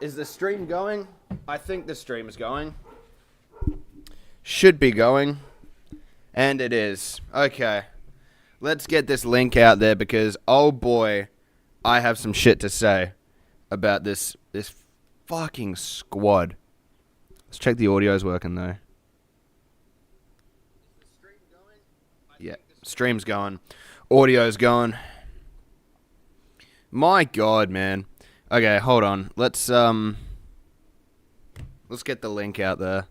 Is the stream going? I think the stream is going. Should be going. And it is. Okay. Let's get this link out there because, oh boy, I have some shit to say about this fucking squad. Let's check the audio's working though. Is the stream going? Yeah, stream's going. Audio's going. My God, man. Okay, hold on. Let's get the link out there.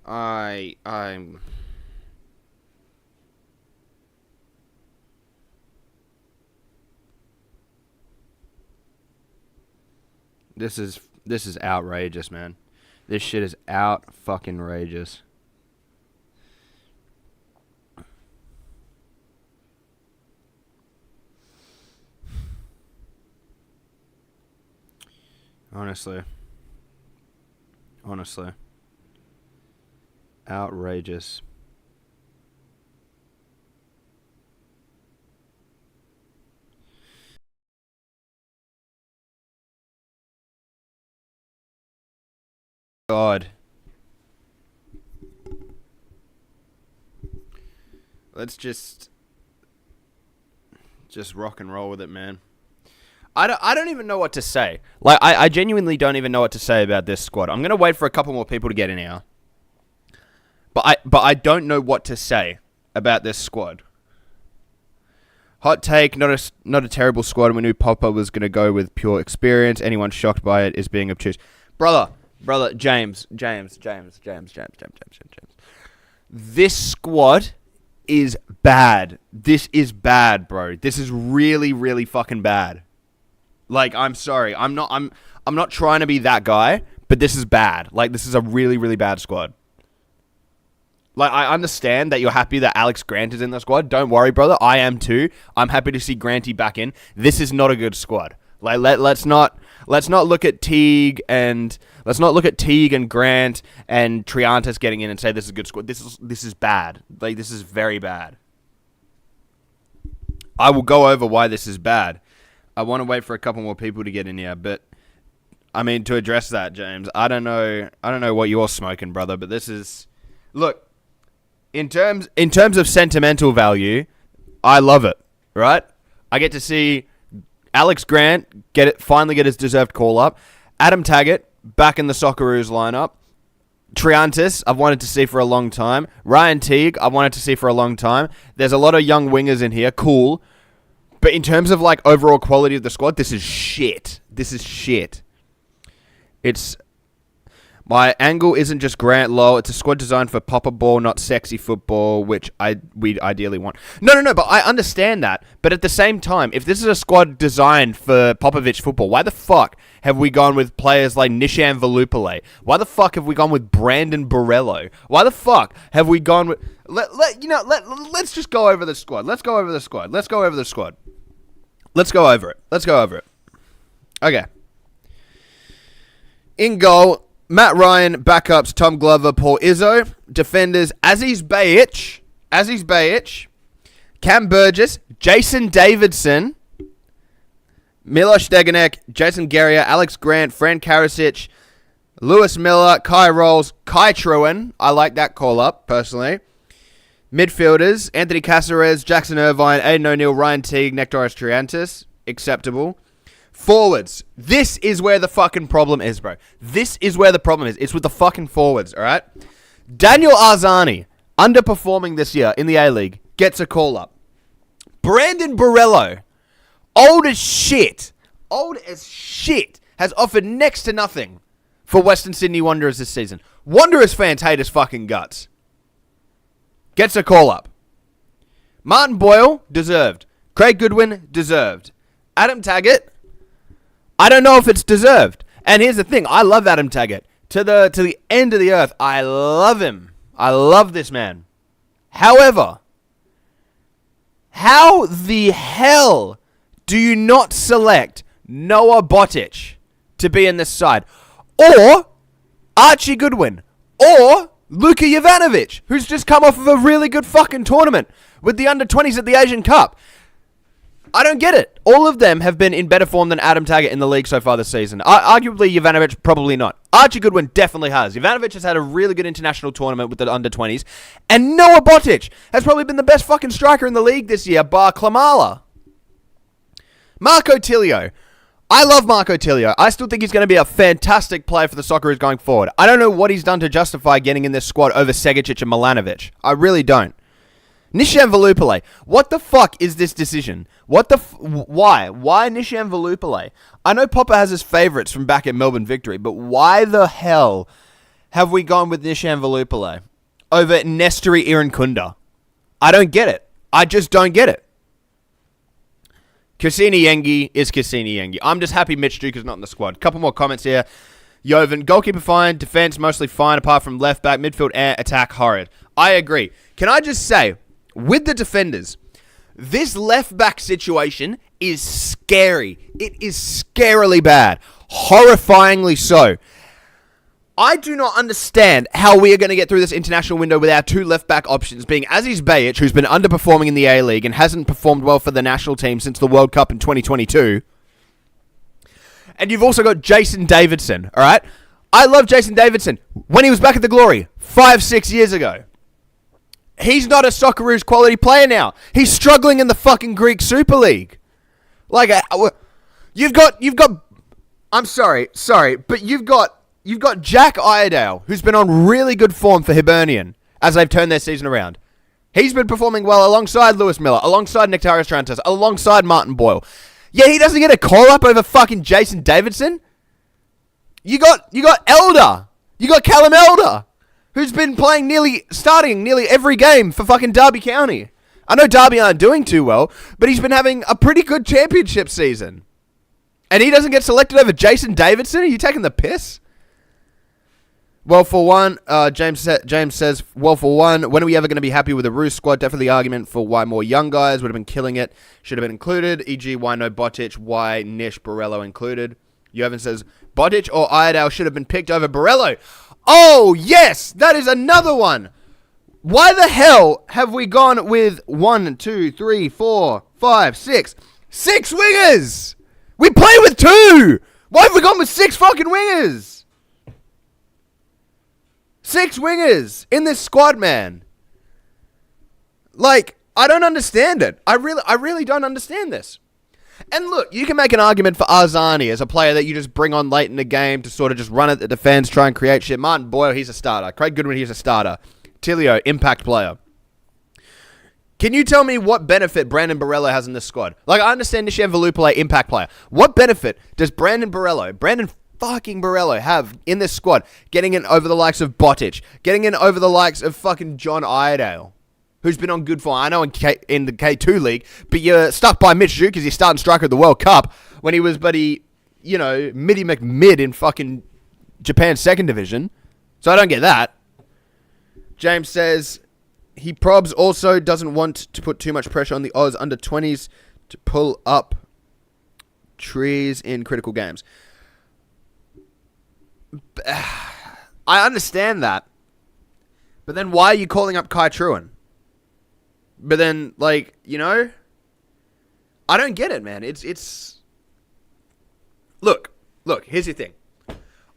I'm This is outrageous, man. This shit is out fucking rageous. Honestly. Outrageous. God. Let's just rock and roll with it, man. I don't even know what to say. Like, I genuinely don't even know what to say about this squad. I'm going to wait for a couple more people to get in here. But I don't know what to say about this squad. Hot take, not a terrible squad. We knew Popper was going to go with pure experience. Anyone shocked by it is being obtuse. Brother, James. This squad is bad. This is bad, bro. This is really, really fucking bad. Like, I'm sorry. I'm not trying to be that guy, but this is bad. Like, this is a really, really bad squad. Like, I understand that you're happy that Alex Grant is in the squad. Don't worry, brother. I am too. I'm happy to see Granty back in. This is not a good squad. Like, let's not look at Teague and Grant and Triantis getting in and say this is a good squad. This is bad. Like, this is very bad. I will go over why this is bad. I want to wait for a couple more people to get in here, but I mean, to address that, James, I don't know what you're smoking, brother, but this is, look, in terms of sentimental value, I love it, right? I get to see Alex Grant finally get his deserved call up. Adam Taggart back in the Socceroos lineup. Triantis, I've wanted to see for a long time. Ryan Teague, I've wanted to see for a long time. There's a lot of young wingers in here, cool. But in terms of, like, overall quality of the squad, this is shit. It's... My angle isn't just Grant low. It's a squad designed for popper ball, not sexy football, which we ideally want. No, but I understand that. But at the same time, if this is a squad designed for Popovich football, why the fuck have we gone with players like Nishan Velupale? Why the fuck have we gone with Brandon Borello? Why the fuck have we gone with... Let's just go over the squad. Let's go over it. Okay. In goal, Matt Ryan, backups, Tom Glover, Paul Izzo. Defenders, Aziz Bayic, Cam Burgess, Jason Davidson, Miloš Degenek, Jason Guerrier, Alex Grant, Fran Karasic, Lewis Miller, Kai Rolls, Kai Truen. I like that call up, personally. Midfielders, Anthony Caceres, Jackson Irvine, Aiden O'Neill, Ryan Teague, Nectaris Triantis. Acceptable. Forwards. This is where the fucking problem is, bro. This is where the problem is. It's with the fucking forwards, alright? Daniel Arzani, underperforming this year in the A-League, gets a call-up. Brandon Borello, old as shit, has offered next to nothing for Western Sydney Wanderers this season. Wanderers fans hate his fucking guts. Gets a call-up. Martin Boyle, deserved. Craig Goodwin, deserved. Adam Taggart, I don't know if it's deserved. And here's the thing, I love Adam Taggart. To the end of the earth, I love him. I love this man. However, how the hell do you not select Noah Botic to be in this side? Or Archie Goodwin? Or Luka Jovanovic, who's just come off of a really good fucking tournament? with the under-20s at the Asian Cup. I don't get it. All of them have been in better form than Adam Taggart in the league so far this season. Arguably, Jovanovic, probably not. Archie Goodwin definitely has. Jovanovic has had a really good international tournament with the under-20s. And Noah Botic has probably been the best fucking striker in the league this year, bar Klamala. Marco Tilio. I love Marco Tilio. I still think he's going to be a fantastic player for the Socceroos going forward. I don't know what he's done to justify getting in this squad over Segicic and Milanovic. I really don't. Nishan Velupale. What the fuck is this decision? Why? Why Nishan Velupale? I know Popper has his favourites from back at Melbourne Victory, but why the hell have we gone with Nishan Velupale over Nestori Irankunda? I don't get it. I just don't get it. Cassini Yengi is Cassini Yengi. I'm just happy Mitch Duke is not in the squad. Couple more comments here. Jovan, goalkeeper fine, defence mostly fine, apart from left back, midfield, attack horrid. I agree. Can I just say, with the defenders, this left back situation is scary. It is scarily bad. Horrifyingly so. I do not understand how we are going to get through this international window with our two left-back options being Aziz Bayic, who's been underperforming in the A-League and hasn't performed well for the national team since the World Cup in 2022. And you've also got Jason Davidson, all right? I love Jason Davidson when he was back at the Glory 5-6 years ago. He's not a Socceroos quality player now. He's struggling in the fucking Greek Super League. Like, you've got, I'm sorry, but you've got Jack Iredale, who's been on really good form for Hibernian as they've turned their season around. He's been performing well alongside Lewis Miller, alongside Nectarius Trantas, alongside Martin Boyle. Yet he doesn't get a call-up over fucking Jason Davidson. You got Elder. You got Callum Elder, who's been starting nearly every game for fucking Derby County. I know Derby aren't doing too well, but he's been having a pretty good championship season. And he doesn't get selected over Jason Davidson? Are you taking the piss? Well, for one, James says, well, for one, when are we ever going to be happy with the Roos squad? Definitely the argument for why more young guys would have been killing it should have been included, e.g. why no Botic, why Nish Borello included. Jovan says, Botic or Iredale should have been picked over Borello. Oh, yes, that is another one. Why the hell have we gone with 1, 2, 3, 4, 5, 6 wingers? We play with 2. Why have we gone with 6 fucking wingers? 6 wingers in this squad, man. Like, I don't understand it. I really don't understand this. And look, you can make an argument for Arzani as a player that you just bring on late in the game to sort of just run at the defense, try and create shit. Martin Boyle, he's a starter. Craig Goodwin, he's a starter. Tilio, impact player. Can you tell me what benefit Brandon Borello has in this squad? Like, I understand Nishan Velupale, impact player. What benefit does Brandon fucking Borello have in this squad, getting in over the likes of Botic, getting in over the likes of fucking John Iredale, who's been on good form? I know in the K2 league, but you're stuck by Mitch Duke as your starting striker at the World Cup when he was Middy McMid in fucking Japan's second division. So I don't get that. James says he probs also doesn't want to put too much pressure on the Oz under 20s to pull up trees in critical games. I understand that. But then why are you calling up Kai Truan? But then, I don't get it, man. It's... Look, here's the thing.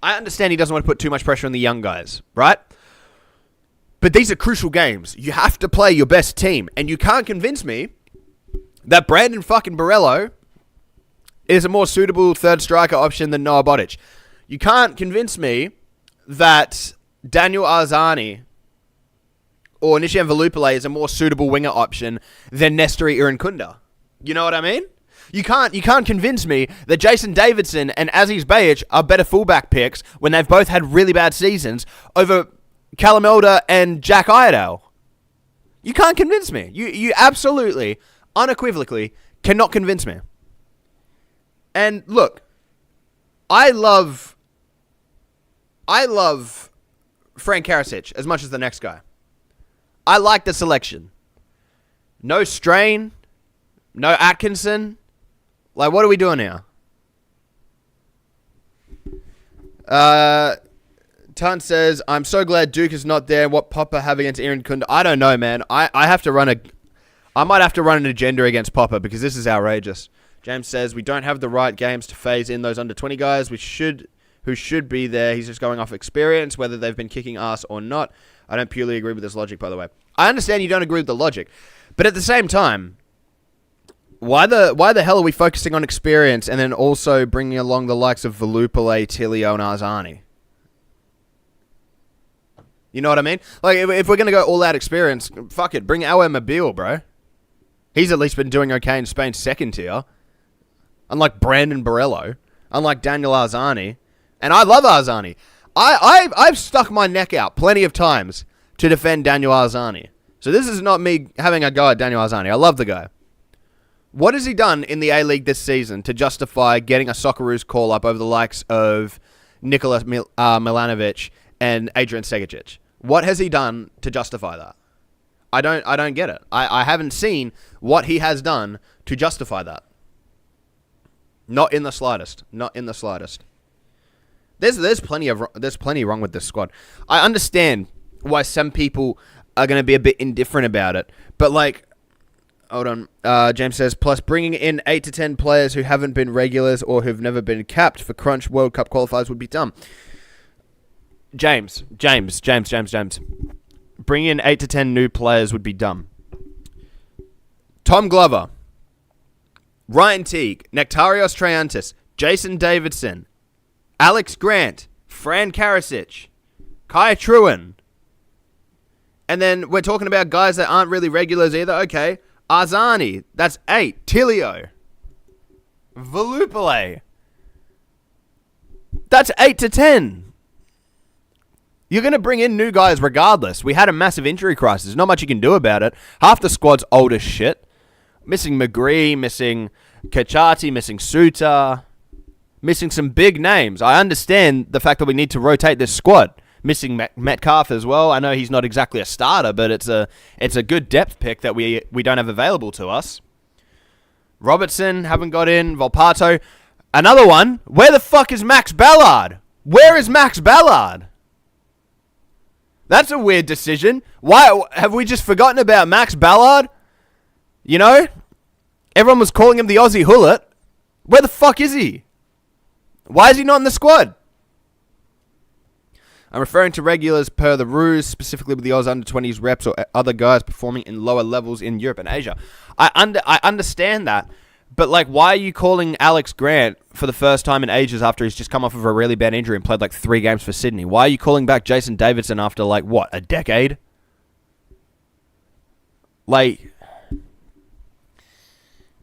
I understand he doesn't want to put too much pressure on the young guys, right? But these are crucial games. You have to play your best team. And you can't convince me that Brandon fucking Borello is a more suitable third striker option than Noah Botic. You can't convince me that Daniel Arzani or Nishan Velupale is a more suitable winger option than Nestori Irankunda. You know what I mean? You can't convince me that Jason Davidson and Aziz Bayic are better fullback picks when they've both had really bad seasons over Callum Elder and Jack Iredale. You can't convince me. You absolutely, unequivocally cannot convince me. And look, I love Frank Karasic as much as the next guy. I like the selection. No Strain, no Atkinson. Like, what are we doing here? Tan says, I'm so glad Duke is not there. What Popper have against Aaron Kunda? I don't know, man. I have to run I might have to run an agenda against Popper because this is outrageous. James says, we don't have the right games to phase in those under 20 guys who should be there. He's just going off experience, whether they've been kicking ass or not. I don't purely agree with this logic, by the way. I understand you don't agree with the logic, but at the same time, why the hell are we focusing on experience and then also bringing along the likes of Volupile, Tilio, and Arzani? You know what I mean? Like, if we're going to go all-out experience, fuck it, bring Aouar Mobile, bro. He's at least been doing okay in Spain's second tier. Unlike Brandon Borello. Unlike Daniel Arzani. And I love Arzani. I've stuck my neck out plenty of times to defend Daniel Arzani. So this is not me having a go at Daniel Arzani. I love the guy. What has he done in the A-League this season to justify getting a Socceroos call-up over the likes of Nikola Milanovic and Adrian Segic? What has he done to justify that? I don't get it. I haven't seen what he has done to justify that. Not in the slightest. Not in the slightest. There's plenty wrong with this squad. I understand why some people are going to be a bit indifferent about it, but like, hold on. James says, plus bringing in 8 to 10 players who haven't been regulars or who've never been capped for Crunch World Cup qualifiers would be dumb. James. Bringing in 8 to 10 new players would be dumb. Tom Glover, Ryan Teague, Nectarios Triantis, Jason Davidson, Alex Grant, Fran Karasic, Kai Truen. And then we're talking about guys that aren't really regulars either. Okay. Arzani, that's 8. Tilio. Volupile. That's 8 to 10. You're going to bring in new guys regardless. We had a massive injury crisis. Not much you can do about it. Half the squad's old as shit. Missing McGree, missing Kachati, missing Suter. Missing some big names. I understand the fact that we need to rotate this squad. Missing Metcalf as well. I know he's not exactly a starter, but it's a good depth pick that we don't have available to us. Robertson, haven't got in. Volpato. Another one. Where the fuck is Max Ballard? Where is Max Ballard? That's a weird decision. Why have we just forgotten about Max Ballard? You know? Everyone was calling him the Aussie Hullet. Where the fuck is he? Why is he not in the squad? I'm referring to regulars per the ruse, specifically with the Oz under-20s reps or other guys performing in lower levels in Europe and Asia. I understand that, but like, why are you calling Alex Grant for the first time in ages after he's just come off of a really bad injury and played like 3 games for Sydney? Why are you calling back Jason Davidson after like, what, a decade? Like,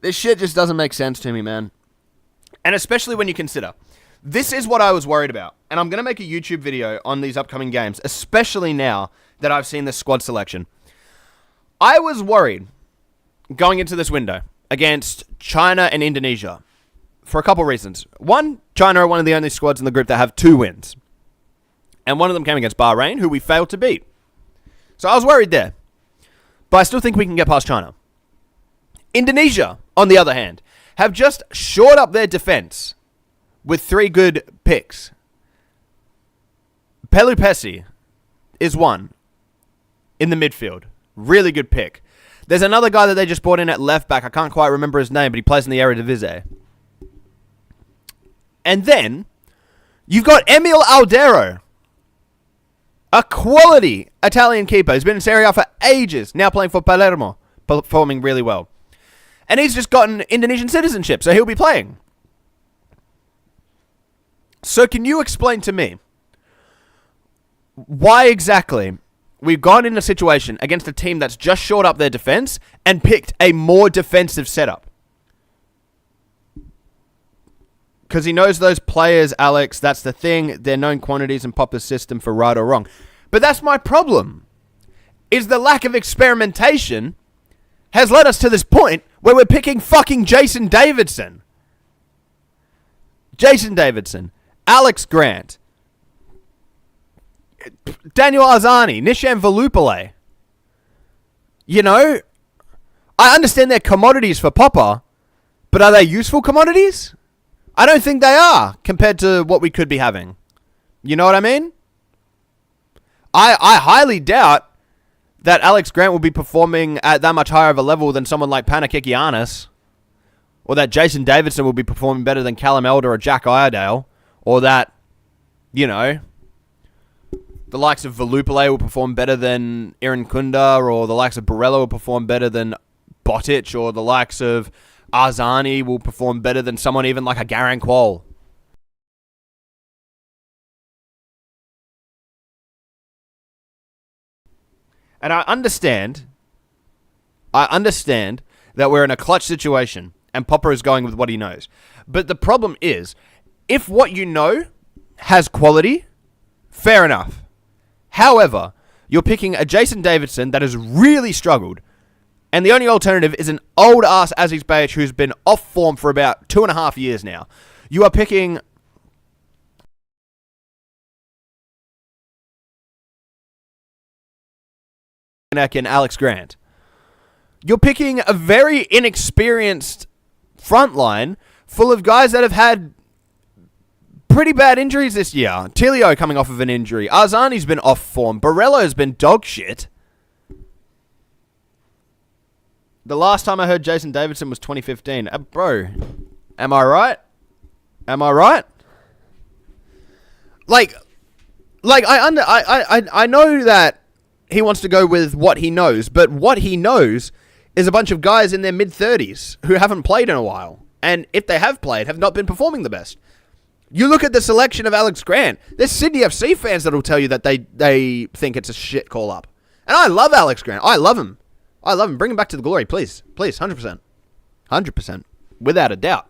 this shit just doesn't make sense to me, man. And especially when you consider, this is what I was worried about. And I'm going to make a YouTube video on these upcoming games, especially now that I've seen this squad selection. I was worried going into this window against China and Indonesia for a couple reasons. One, China are one of the only squads in the group that have 2 wins. And one of them came against Bahrain, who we failed to beat. So I was worried there. But I still think we can get past China. Indonesia, on the other hand, have just shored up their defense with 3 good picks. Pelupesi is one in the midfield. Really good pick. There's another guy that they just brought in at left back. I can't quite remember his name, but he plays in the Eredivisie. And then you've got Emil Aldero, a quality Italian keeper. He's been in Serie A for ages, now playing for Palermo, performing really well. And he's just gotten Indonesian citizenship, so he'll be playing. So can you explain to me why exactly we've gone in a situation against a team that's just shored up their defense and picked a more defensive setup? Because he knows those players, Alex. That's the thing. They're known quantities in Popper's system for right or wrong. But that's my problem, is the lack of experimentation has led us to this point where we're picking fucking Jason Davidson. Jason Davidson. Alex Grant. Daniel Arzani. Nishan Volupile. You know, I understand they're commodities for Popper, but are they useful commodities? I don't think they are compared to what we could be having. You know what I mean? I highly doubt that Alex Grant will be performing at that much higher of a level than someone like Panakikianis, or that Jason Davidson will be performing better than Callum Elder or Jack Iredale, or that, you know, the likes of Valupale will perform better than Aaron Kunda, or the likes of Borrello will perform better than Botic, or the likes of Arzani will perform better than someone even like a Garang Qual. And I understand that we're in a clutch situation and Popper is going with what he knows. But the problem is, if what you know has quality, fair enough. However, you're picking a Jason Davidson that has really struggled, and the only alternative is an old-ass Aziz Behich who's been off form for about 2.5 years now. You are picking and Alex Grant. You're picking a very inexperienced front line full of guys that have had pretty bad injuries this year. Tilio coming off of an injury. Arzani's been off form. Borrello's been dog shit. The last time I heard Jason Davidson was 2015. Bro, am I right? Am I right? I know that he wants to go with what he knows, but what he knows is a bunch of guys in their mid-30s who haven't played in a while. And if they have played, have not been performing the best. You look at the selection of Alex Grant, there's Sydney FC fans that will tell you that they think it's a shit call-up. And I love Alex Grant. I love him. Bring him back to the glory, please. Please, 100%. 100%. Without a doubt.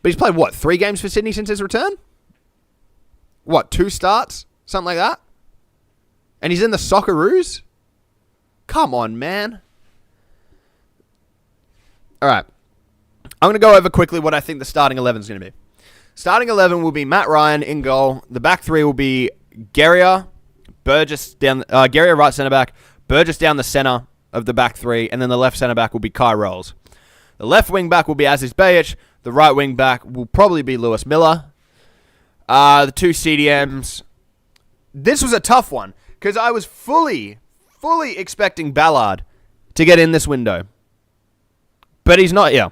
But he's played, 3 games for Sydney since his return? 2 starts? Something like that? And he's in the Socceroos? Come on, man. All right. I'm going to go over quickly what I think the starting 11 is going to be. Starting 11 will be Matt Ryan in goal. The back 3 will be Guerrier, Burgess down, Guerrier right centre back, Burgess down the centre of the back 3, and then the left centre back will be Kai Rolls. The left wing back will be Aziz Behich. The right wing back will probably be Lewis Miller. The 2 CDMs. This was a tough one, because I was fully expecting Ballard to get in this window. But he's not here.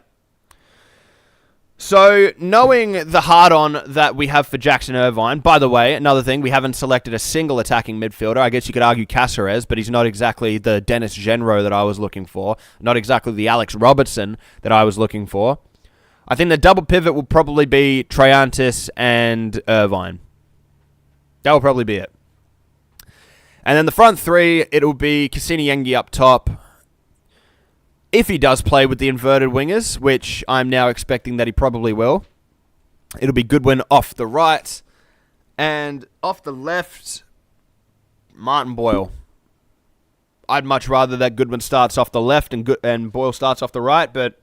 So, knowing the hard-on that we have for Jackson Irvine, by the way, another thing, we haven't selected a single attacking midfielder. I guess you could argue Caceres, but he's not exactly the Dennis Genro that I was looking for. Not exactly the Alex Robertson that I was looking for. I think the double pivot will probably be Triantis and Irvine. That will probably be it. And then the front 3, it'll be Cassini Yengi up top. If he does play with the inverted wingers, which I'm now expecting that he probably will, it'll be Goodwin off the right. And off the left, Martin Boyle. I'd much rather that Goodwin starts off the left and Boyle starts off the right, but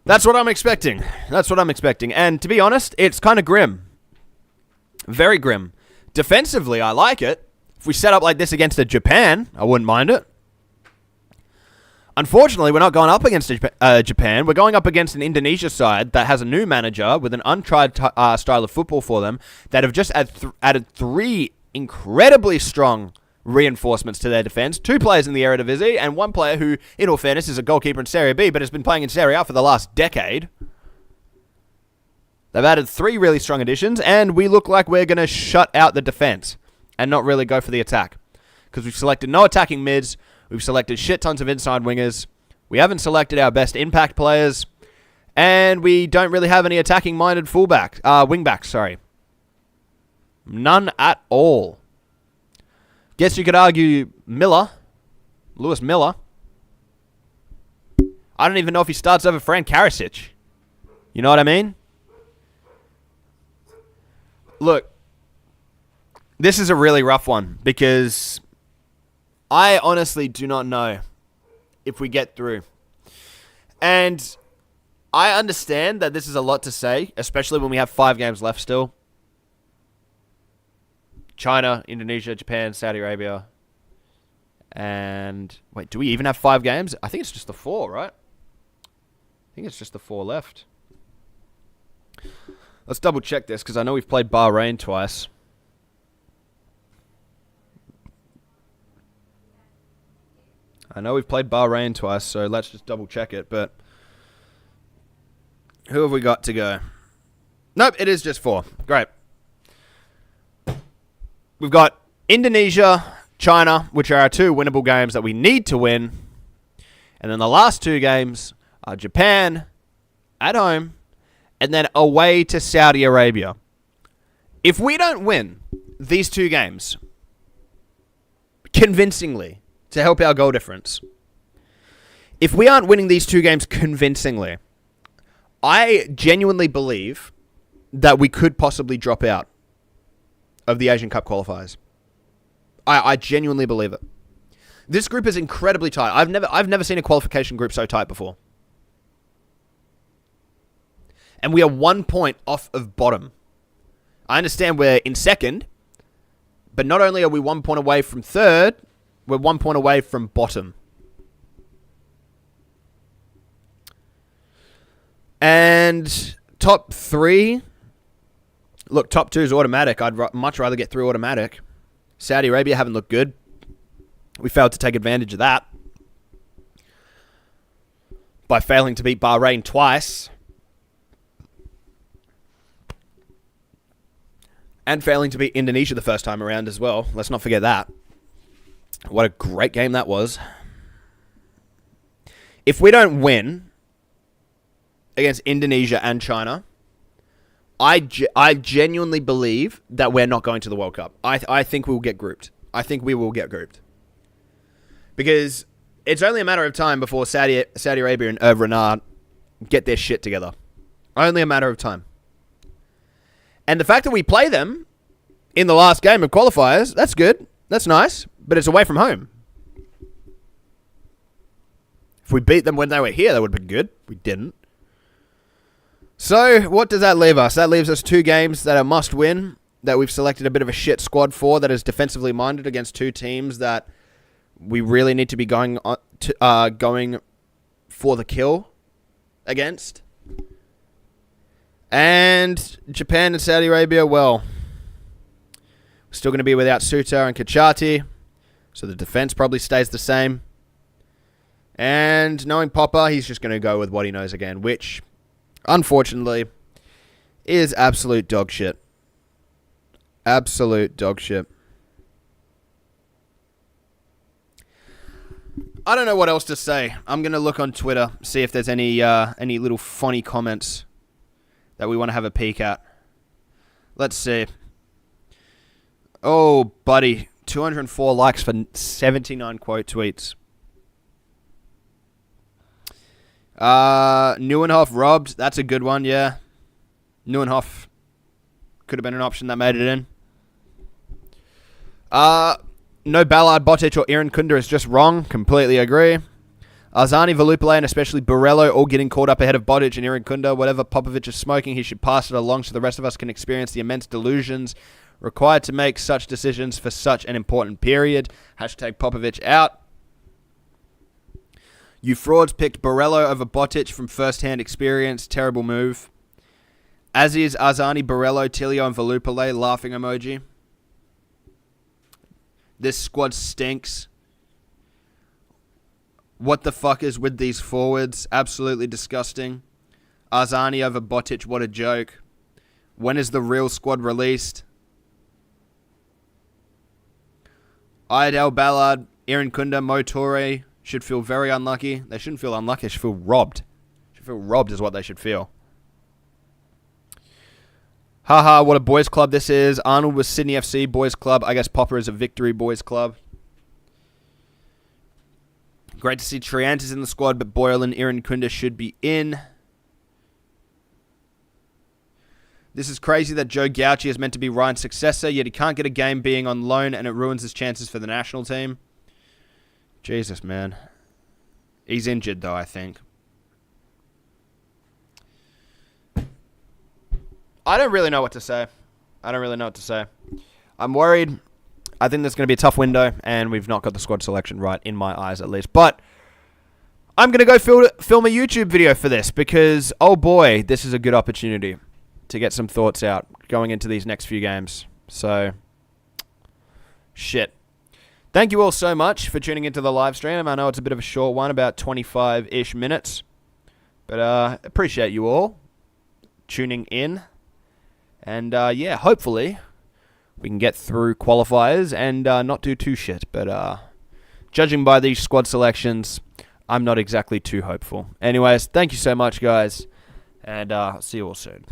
that's what I'm expecting. And to be honest, it's kind of grim. Very grim. Defensively, I like it. If we set up like this against Japan, I wouldn't mind it. Unfortunately, we're not going up against Japan. We're going up against an Indonesia side that has a new manager with an untried style of football for them that have just added 3 incredibly strong reinforcements to their defense. 2 players in the Eredivisie and 1 player who, in all fairness, is a goalkeeper in Serie B but has been playing in Serie A for the last decade. They've added 3 really strong additions, and we look like we're going to shut out the defense and not really go for the attack. Because we've selected no attacking mids. We've selected shit tons of inside wingers. We haven't selected our best impact players. And we don't really have any attacking-minded wingbacks, sorry. None at all. Guess you could argue Lewis Miller. I don't even know if he starts over Fran Karasic. You know what I mean? Look, this is a really rough one because I honestly do not know if we get through. And I understand that this is a lot to say, especially when we have 5 games left still. China, Indonesia, Japan, Saudi Arabia. And wait, do we even have 5 games? I think it's just the 4, right? I think it's just the 4 left. Let's double check this because I know we've played Bahrain twice. I know we've played Bahrain twice, so let's just double check it. But who have we got to go? Nope, it is just 4. Great. We've got Indonesia, China, which are our 2 winnable games that we need to win. And then the last 2 games are Japan at home and then away to Saudi Arabia. If we don't win these 2 games convincingly to help our goal difference, if we aren't winning these 2 games convincingly, I genuinely believe that we could possibly drop out of the Asian Cup qualifiers. I genuinely believe it. This group is incredibly tight. I've never seen a qualification group so tight before. And we are 1 point off of bottom. I understand we're in second, but not only are we 1 point away from third, we're 1 point away from bottom. And top 3, look, top 2 is automatic. I'd much rather get through automatic. Saudi Arabia haven't looked good. We failed to take advantage of that by failing to beat Bahrain twice and failing to beat Indonesia the first time around as well. Let's not forget that. What a great game that was. If we don't win against Indonesia and China, I genuinely believe that we're not going to the World Cup. I think we'll get grouped. I think we will get grouped. Because it's only a matter of time before Saudi Arabia and Renard get their shit together. Only a matter of time. And the fact that we play them in the last game of qualifiers, that's good. That's nice. But it's away from home. If we beat them when they were here, that would have been good. We didn't. So, what does that leave us? That leaves us 2 games that are must win, that we've selected a bit of a shit squad for, that is defensively minded against 2 teams that we really need to be going for the kill against. And Japan and Saudi Arabia, well, we're still going to be without Suter and Kachati, so the defense probably stays the same. And knowing Popper, he's just going to go with what he knows again, which, unfortunately, is absolute dog shit. Absolute dog shit. I don't know what else to say. I'm going to look on Twitter, see if there's any little funny comments that we want to have a peek at. Let's see. Oh, buddy. 204 likes for 79 quote tweets. Neuenhoff robbed. That's a good one, yeah. Neuenhoff could have been an option that made it in. No Ballard, Botic, or Aaron Kunda is just wrong. Completely agree. Arzani, Volupale, and especially Borello all getting caught up ahead of Botic and Aaron Kunda. Whatever Popovic is smoking, he should pass it along so the rest of us can experience the immense delusions required to make such decisions for such an important period. Hashtag Popovic out. You frauds picked Borello over Botic from first-hand experience. Terrible move. As is Arzani, Borello, Tilio, and Volupale. Laughing emoji. This squad stinks. What the fuck is with these forwards? Absolutely disgusting. Arzani over Botic, what a joke. When is the real squad released? Idel, Ballard, Aaron Kunda, Mo Toure should feel very unlucky. They shouldn't feel unlucky, they should feel robbed. They should feel robbed is what they should feel. Haha, what a boys club this is. Arnold was Sydney FC boys club. I guess Popper is a Victory boys club. Great to see Triantis in the squad, but Boyle and Aaron Kunda should be in. This is crazy that Joe Gauci is meant to be Ryan's successor, yet he can't get a game being on loan, and it ruins his chances for the national team. Jesus, man. He's injured, though, I think. I don't really know what to say. I'm worried. I think there's going to be a tough window, and we've not got the squad selection right, in my eyes at least. But I'm going to go film a YouTube video for this, because, oh boy, this is a good opportunity to get some thoughts out going into these next few games. So, shit. Thank you all so much for tuning into the live stream. I know it's a bit of a short one, about 25-ish minutes. But appreciate you all tuning in. And yeah, hopefully we can get through qualifiers and not do too shit. But judging by these squad selections, I'm not exactly too hopeful. Anyways, thank you so much, guys. And see you all soon.